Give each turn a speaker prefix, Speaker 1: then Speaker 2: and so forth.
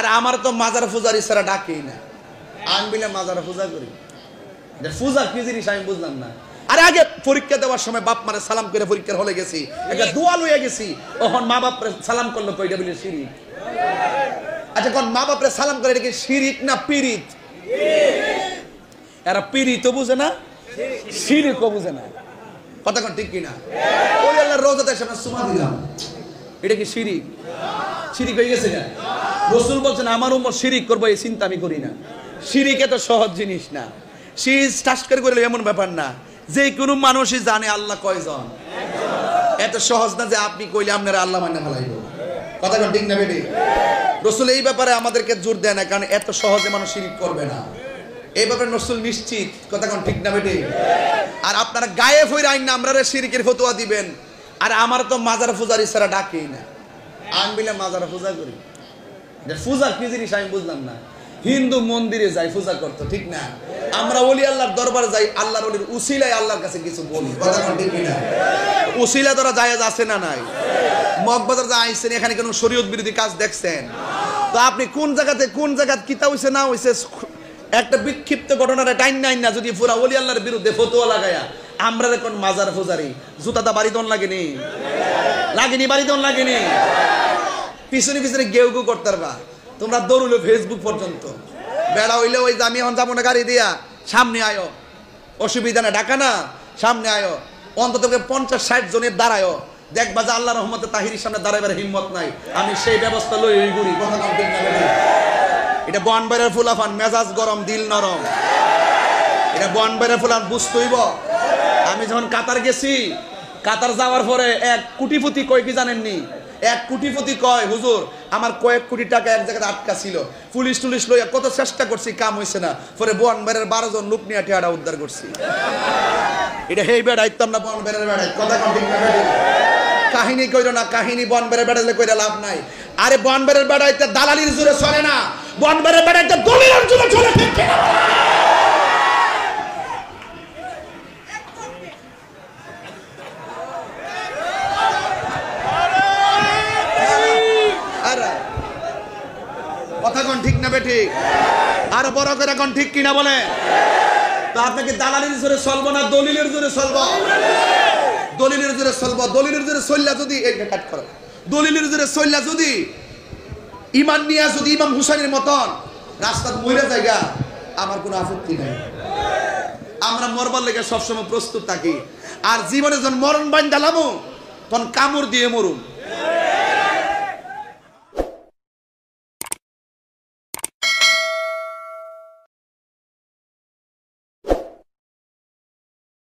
Speaker 1: আর আমার তো মাজার পূজারি ছাড়া ডাকেই না, আমি বলে মাজার পূজা করি। পূজা কি জিনিস আমি বুঝলাম না। আরে আগে পরীক্ষা দেওয়ার সময় বাপ মারে সালাম করে পরীক্ষার হলে গেছি, একটা দোয়া লইয়া গেছি, তখন মা বাপ সালাম করলো কইটা বলে শিরিক। আচ্ছা কোন মা বাপরে সালাম করে এটা কি শিরিক না পিরিত? এরা পিরিতও বুঝে না, শিরিকও বুঝে না। কথা কোন ঠিক কিনা? ওই আল্লাহর রওজাতে এসে আমরা সুমা দিলাম, এটা কি শিরিক? শিরিক হয়ে গেছে না? রাসূল বলছেন আমার উম্মত শিরিক করবে এই চিন্তা আমি করি না। শিরিক এত সহজ জিনিস না, শীষ টাস করে করলে এমন ব্যাপার না। যে কোনো মানুষই জানে আল্লাহ কয়জন, এত সহজ না যে আপনি কইলে আপনারা আল্লাহ মানে ফেলাইব। কথা কোন ঠিক না বেটি? রাসূল এই ব্যাপারে আমাদেরকে জোর দেয় না, কারণ এত সহজে মানুষ শিরিক করবে না, এই ব্যাপারে রাসূল নিশ্চিত। কথা কোন ঠিক না বেটি? আর আপনারা গায়ে ফইরা আইন না আমরা শিরিকের ফতোয়া দিবেন, আর আমার তো মাজার পূজারি ছাড়া ডাকেই না, আমি বলে মাজার পূজা করি। পূজা কি জিনিস আমি বুঝলাম না। হিন্দু মন্দিরে যাই পূজা করতে, ঠিক না? আমরা ওলি আল্লাহর দরবারে যাই, আল্লাহর ওলির উসিলায় আল্লাহর কাছে কিছু বলি। কথা কোন ঠিক না? উসিলা দ্বারা জায়েজ আছে না নাই? মগবাজার যা আইছেন, এখানে কোনো শরীয়ত বিরোধী কাজ দেখছেন? তো আপনি কোন জায়গাতে কিতা হইছে না হইছে, একটা বিক্ষিপ্ত ঘটনাটা টাইম নাই না, যদি পুরা ওলি আল্লাহর বিরুদ্ধে ফতোয়া লাগায়া আমরা এখন মাজার পূজারি, জুতাটা বাড়ি দন লাগেনি, বাড়ি দন লাগেনি, পিছনে পিছনে গেউ গেউ করতে পারবা তোমরা, দৌড়লো ফেসবুক পর্যন্ত। বেড়া হইলে ওই যে আমি এখন যাবো না গাড়ি দিয়া, সামনে আয়ো, অসুবিধা না, ঢাকা না, সামনে আয়ো, অন্তত 50-60 জনের দাঁড়ায়ও, দেখবা যে আল্লাহ রহমতে তাহিরির সামনে দাঁড়াইবার হিম্মত নাই, আমি সেই ব্যবস্থা লই ঘুরি। কথা কম ঠিক না? এটা বনবাইরের ফুলাফান, মেজাজ গরম দিল নরম, এটা বনবাইরের ফুলাফান বুঝতেইব। আমি যখন কাতার গেছি, কাতার যাওয়ার পরে এক কোটিপতি কয় কি জানেননি? এক কোটিপতি কয় হুজুর আমার কয়েক কোটি টাকা এক জায়গায় আটকা ছিল, পুলিশ টুলিশ লইয়া কত চেষ্টা করছি, কাম হইছে না, পরে বনবাইরের 12 জন লোক নিয়ে টেয়াটা উদ্ধার করছি। এটা হেই বেড়াইতাম না, বনবাইরের বেড়াই। কথা কম ঠিক না? কাহিনী কইরো না, কাহিনী বনবাইরের বেড়াইলে কইরা লাভ নাই। আরে বনবাইরের বেড়াইতে দালালির জোরে চলে না, বনবাইরের বেড়াইতে দলিলের জোরে চলে, ঠিক কিনা? কথা কোন ঠিক না বেটি? আর বড় করে কোন ঠিক কিনা বলে? তো আপনাকে দালালির জোরে চলবো না, দলিলের জোরে চলবো? দলিলের জোরে চলবো। দলিলের জোরে চললা যদি কাট করো, দলিলের জোরে চললা যদি ইমান নিয়া যদি ইমাম হুসাইনের মতন রাস্তার মইরা জায়গা, আমার কোনো আপত্তি নাই। আমরা মরবার লেগে সবসময় প্রস্তুত থাকি, আর জীবনে যখন মরণ বাইন ডালামো তখন কামড় দিয়ে মরুম।